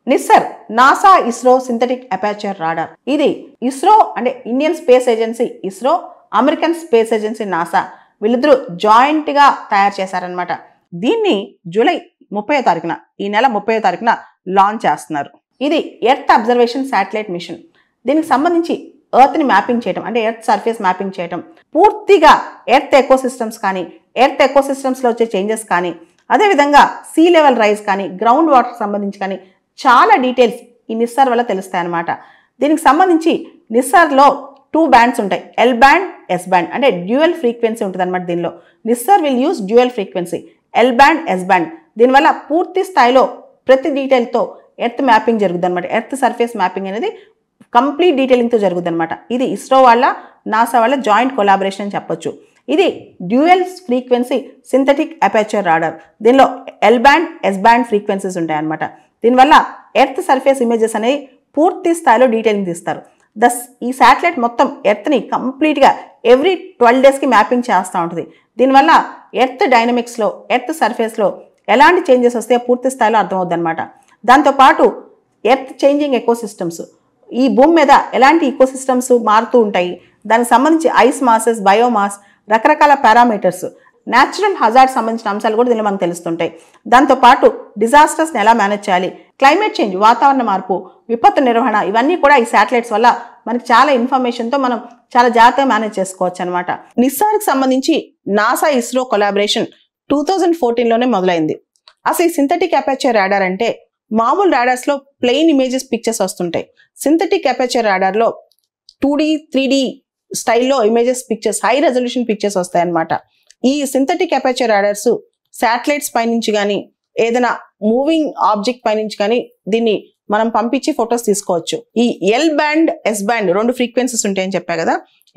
Nissar NASA ISRO synthetic aperture radar. ఇది ఇస్రో అంటే Indian space agency ISRO, American space agency NASA వీళ్ళిద్దరూ జాయింట్గా తయారు చేశారనమాట. దీన్ని జూలై 30వ తారీఖున ఈ నెల 30వ తారీఖున లాంచ్ చేస్తున్నారు. ఇది ఎర్త్ అబ్జర్వేషన్ శాటిలైట్ మిషన్. దీనికి సంబంధించి ఎర్త్ని మ్యాపింగ్ చేయడం అంటే ఎర్త్ సర్ఫేస్ మ్యాపింగ్ చేయడం, పూర్తిగా ఎర్త్ ఎకోసిస్టమ్స్ కానీ ఎర్త్ ఎకోసిస్టమ్స్లో వచ్చే చేంజెస్ కానీ అదేవిధంగా సీ లెవెల్ రైజ్ కానీ గ్రౌండ్ వాటర్ సంబంధించి కానీ చాలా డీటెయిల్స్ ఈ నిస్సార్ వల్ల తెలుస్తాయి అన్నమాట. దీనికి సంబంధించి నిస్సార్లో 2 బ్యాండ్స్ ఉంటాయి, ఎల్ బ్యాండ్, ఎస్ బ్యాండ్. అంటే డ్యూయల్ ఫ్రీక్వెన్సీ ఉంటుంది అనమాట. దీనిలో NISAR will use dual frequency, L band, S band. దీనివల్ల పూర్తి స్థాయిలో ప్రతి డీటెయిల్తో ఎర్త్ మ్యాపింగ్ జరుగుతుంది అనమాట. ఎర్త్ సర్ఫేస్ మ్యాపింగ్ అనేది కంప్లీట్ డీటెయిలింగ్తో జరుగుతుంది అనమాట. ఇది ఇస్రో వాళ్ళ నాసా వాళ్ళ జాయింట్ కొలాబరేషన్ అని చెప్పొచ్చు. ఇది dual frequency synthetic aperture radar. దీనిలో L band, S band frequencies ఉంటాయన్నమాట. దీనివల్ల ఎర్త్ సర్ఫేస్ ఇమేజెస్ అనేవి పూర్తి స్థాయిలో డీటెయిలింగ్ తీస్తారు. ఈ శాటిలైట్ మొత్తం ఎర్త్ని కంప్లీట్గా ఎవ్రీ 12 డేస్కి మ్యాపింగ్ చేస్తూ ఉంటుంది. దీనివల్ల ఎర్త్ డైనమిక్స్లో ఎర్త్ సర్ఫేస్లో ఎలాంటి చేంజెస్ వస్తాయో పూర్తి స్థాయిలో అర్థమవుద్ది అనమాట. దాంతోపాటు ఎర్త్ చేంజింగ్ ఎకోసిస్టమ్స్, ఈ భూమి మీద ఎలాంటి ఈకోసిస్టమ్స్ మారుతూ ఉంటాయి, దానికి సంబంధించి ఐస్ మాసెస్, బయోమాస్, రకరకాల పారామీటర్స్, న్యాచురల్ హజార్డ్ సంబంధించిన అంశాలు కూడా దీనిలో మనకు తెలుస్తుంటాయి. దాంతోపాటు డిజాస్టర్స్ని ఎలా మేనేజ్ చేయాలి, క్లైమేట్ చేంజ్, వాతావరణ మార్పు, విపత్తు నిర్వహణ, ఇవన్నీ కూడా ఈ శాటిలైట్స్ వల్ల మనకి చాలా ఇన్ఫర్మేషన్తో మనం చాలా జాగ్రత్తగా మేనేజ్ చేసుకోవచ్చు అనమాట. నిస్సార్కి సంబంధించి నాసా ఇస్రో కొలాబరేషన్ 2014లోనే మొదలైంది. అసలు ఈ సింథటిక్ అపర్చర్ రాడార్ అంటే మామూలు రాడార్స్లో ప్లెయిన్ ఇమేజెస్ పిక్చర్స్ వస్తుంటాయి. సింథటిక్ అపర్చర్ రాడార్లో 2D 3D స్టైల్లో images pictures, high resolution pictures వస్తాయి అన్నమాట. ఈ సింథటిక్ అపర్చర్ రాడార్స్ శాటిలైట్స్ పైనుంచి కానీ ఏదైనా మూవింగ్ ఆబ్జెక్ట్ పైనుంచి కానీ దీన్ని మనం పంపించి ఫొటోస్ తీసుకోవచ్చు. ఈ L band, S band 2 frequencies ఉంటాయని చెప్పా కదా.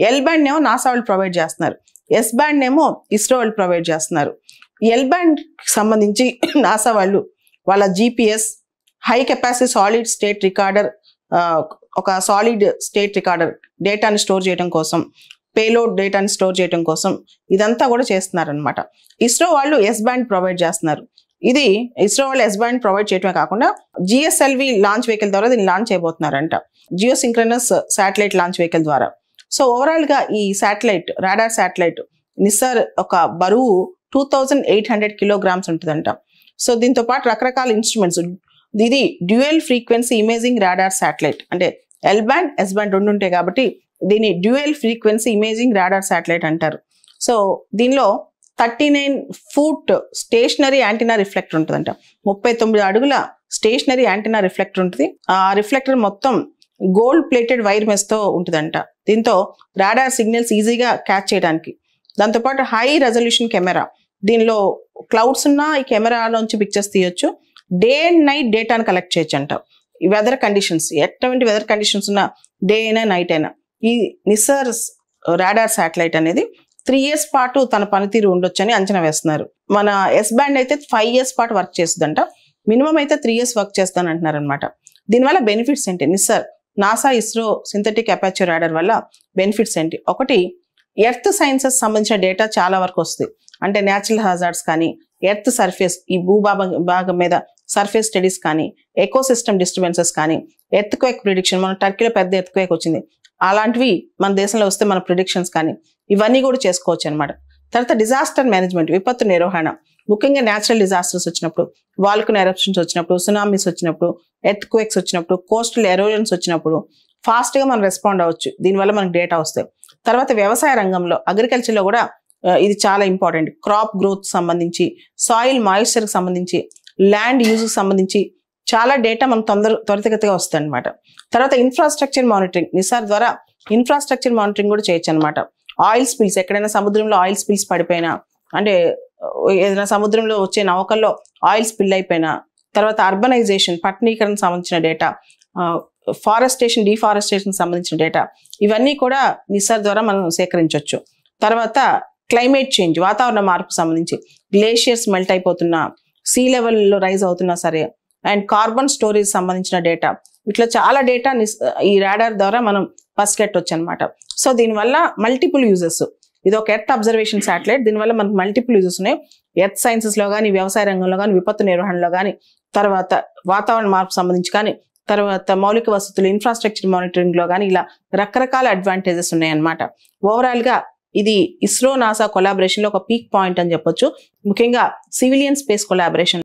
ఎల్ బ్యాండ్ ఏమో నాసా వాళ్ళు ప్రొవైడ్ చేస్తున్నారు, ఎస్ బ్యాండ్ ఏమో ఇస్రో వాళ్ళు ప్రొవైడ్ చేస్తున్నారు. ఎల్ బ్యాండ్ సంబంధించి నాసా వాళ్ళు వాళ్ళ GPS, high capacity solid state recorder, ఒక సాలిడ్ స్టేట్ రికార్డర్ డేటాని స్టోర్ చేయడం కోసం, పేలోడ్ డేటాని స్టోర్ చేయడం కోసం ఇదంతా కూడా చేస్తున్నారనమాట. ఇస్రో వాళ్ళు ఎస్ బ్యాండ్ ప్రొవైడ్ చేస్తున్నారు. ఇది ఇస్రో వాళ్ళు ఎస్ బ్యాండ్ ప్రొవైడ్ చేయడమే కాకుండా GSLV లాంచ్ వెహికల్ ద్వారా దీన్ని లాంచ్ చేయబోతున్నారంట, geosynchronous satellite launch vehicle ద్వారా. సో ఓవరాల్గా ఈ శాటిలైట్ రాడార్ శాటిలైట్ నిస్సార్ ఒక బరువు 2800 కిలోగ్రామ్స్ ఉంటుందంట. సో దీంతో పాటు రకరకాల ఇన్స్ట్రుమెంట్స్, ఇది dual frequency imaging radar satellite. అంటే ఎల్ బ్యాండ్, ఎస్ బ్యాండ్ 2 ఉంటాయి కాబట్టి దీన్ని dual frequency imaging radar satellite అంటారు. సో దీనిలో 39 ఫూట్ స్టేషనరీ యాంటీనా రిఫ్లెక్టర్ ఉంటుందంట. 39 అడుగుల స్టేషనరీ యాంటీనా రిఫ్లెక్టర్ ఉంటుంది. ఆ రిఫ్లెక్టర్ మొత్తం గోల్డ్ ప్లేటెడ్ వైర్ మెస్తో ఉంటుందంట. దీంతో రాడార్ సిగ్నల్స్ ఈజీగా క్యాచ్ చేయడానికి. దాంతోపాటు హై రెజల్యూషన్ కెమెరా, దీనిలో క్లౌడ్స్ ఉన్న ఈ కెమెరాలోంచి పిక్చర్స్ తీయొచ్చు. డే అండ్ నైట్ డేటాను కలెక్ట్ చేయొచ్చు అంట. ఈ వెదర్ కండిషన్స్, ఎటువంటి వెదర్ కండిషన్స్ ఉన్నా డే అయినా నైట్ అయినా ఈ నిస్సార్ రాడార్ శాటిలైట్ అనేది 3 years పాటు తన పనితీరు ఉండొచ్చని అంచనా వేస్తున్నారు. మన ఎస్ బ్యాండ్ అయితే 5 years పాటు వర్క్ చేస్తుందంట. మినిమం అయితే 3 years వర్క్ చేస్తాను అంటున్నారు అనమాట. దీనివల్ల బెనిఫిట్స్ ఏంటి, NISAR NASA ISRO synthetic aperture radar వల్ల బెనిఫిట్స్ ఏంటి? ఒకటి, ఎర్త్ సైన్సెస్ సంబంధించిన డేటా చాలా వరకు వస్తుంది. అంటే న్యాచురల్ హజార్డ్స్ కానీ, ఎర్త్ సర్ఫేస్, ఈ భూభాగం మీద సర్ఫేస్ స్టడీస్ కానీ, ఎకోసిస్టమ్ డిస్టర్బెన్సెస్ కానీ, ఎర్త్ క్వేక్ ప్రిడిక్షన్, మన టర్కీలో పెద్ద ఎర్త్ క్వేక్ వచ్చింది, అలాంటివి మన దేశంలో వస్తే మన ప్రిడిక్షన్స్ కానీ ఇవన్నీ కూడా చేసుకోవచ్చు అనమాట. తర్వాత డిజాస్టర్ మేనేజ్మెంట్, విపత్తు నిర్వహణ, ముఖ్యంగా న్యాచురల్ డిజాస్టర్స్ వచ్చినప్పుడు, వాల్కనో ఎరప్షన్స్ వచ్చినప్పుడు, సునామీస్ వచ్చినప్పుడు, ఎర్త్ క్వేక్స్ వచ్చినప్పుడు, కోస్టల్ ఎరోజన్స్ వచ్చినప్పుడు ఫాస్ట్గా మనం రెస్పాండ్ అవ్వచ్చు. దీనివల్ల మనకు డేటా వస్తాయి. తర్వాత వ్యవసాయ రంగంలో, అగ్రికల్చర్లో కూడా ఇది చాలా ఇంపార్టెంట్. క్రాప్ గ్రోత్ సంబంధించి, సాయిల్ మాయిశ్చర్కి సంబంధించి, ల్యాండ్ యూజ్కి సంబంధించి చాలా డేటా మనం త్వరితగతిగా వస్తుంది అనమాట. తర్వాత ఇన్ఫ్రాస్ట్రక్చర్ మానిటరింగ్, నిస్సార్ ద్వారా ఇన్ఫ్రాస్ట్రక్చర్ మానిటరింగ్ కూడా చేయొచ్చు అనమాట. ఆయిల్ స్పిల్స్, ఎక్కడైనా సముద్రంలో ఆయిల్ స్పిల్స్ పడిపోయినా, అంటే ఏదైనా సముద్రంలో వచ్చే నౌకల్లో ఆయిల్ స్పిల్ అయిపోయినా, తర్వాత అర్బనైజేషన్, పట్టణీకరణ సంబంధించిన డేటా, ఫారెస్టేషన్, డిఫారెస్టేషన్ సంబంధించిన డేటా, ఇవన్నీ కూడా నిస్సార్ ద్వారా మనం సేకరించవచ్చు. తర్వాత క్లైమేట్ చేంజ్, వాతావరణ మార్పు సంబంధించి, గ్లేషియర్స్ మెల్ట్ అయిపోతున్నా, సీ లెవెల్లో రైజ్ అవుతున్నా సరే, అండ్ కార్బన్ స్టోరేజ్ సంబంధించిన డేటా, ఇట్లా చాలా డేటా ఈ రాడార్ ద్వారా మనం పసిగట్టవచ్చు అనమాట. సో దీనివల్ల మల్టిపుల్ యూజెస్, ఇది ఒక ఎర్త్ అబ్జర్వేషన్ శాటిలైట్. దీనివల్ల మనకు మల్టిపుల్ యూజెస్ ఉన్నాయి. ఎర్త్ సైన్సెస్ లో కానీ, వ్యవసాయ రంగంలో కానీ, విపత్తు నిర్వహణలో కానీ, తర్వాత వాతావరణ మార్పు సంబంధించి కానీ, తర్వాత మౌలిక వసతులు ఇన్ఫ్రాస్ట్రక్చర్ మానిటరింగ్ లో కానీ, ఇలా రకరకాల అడ్వాంటేజెస్ ఉన్నాయన్నమాట. ఓవరాల్ గా ఇది ఇస్రో నాసా కొలాబరేషన్ లో ఒక పీక్ పాయింట్ అని చెప్పొచ్చు. ముఖ్యంగా సివిలియన్ స్పేస్ కొలాబరేషన్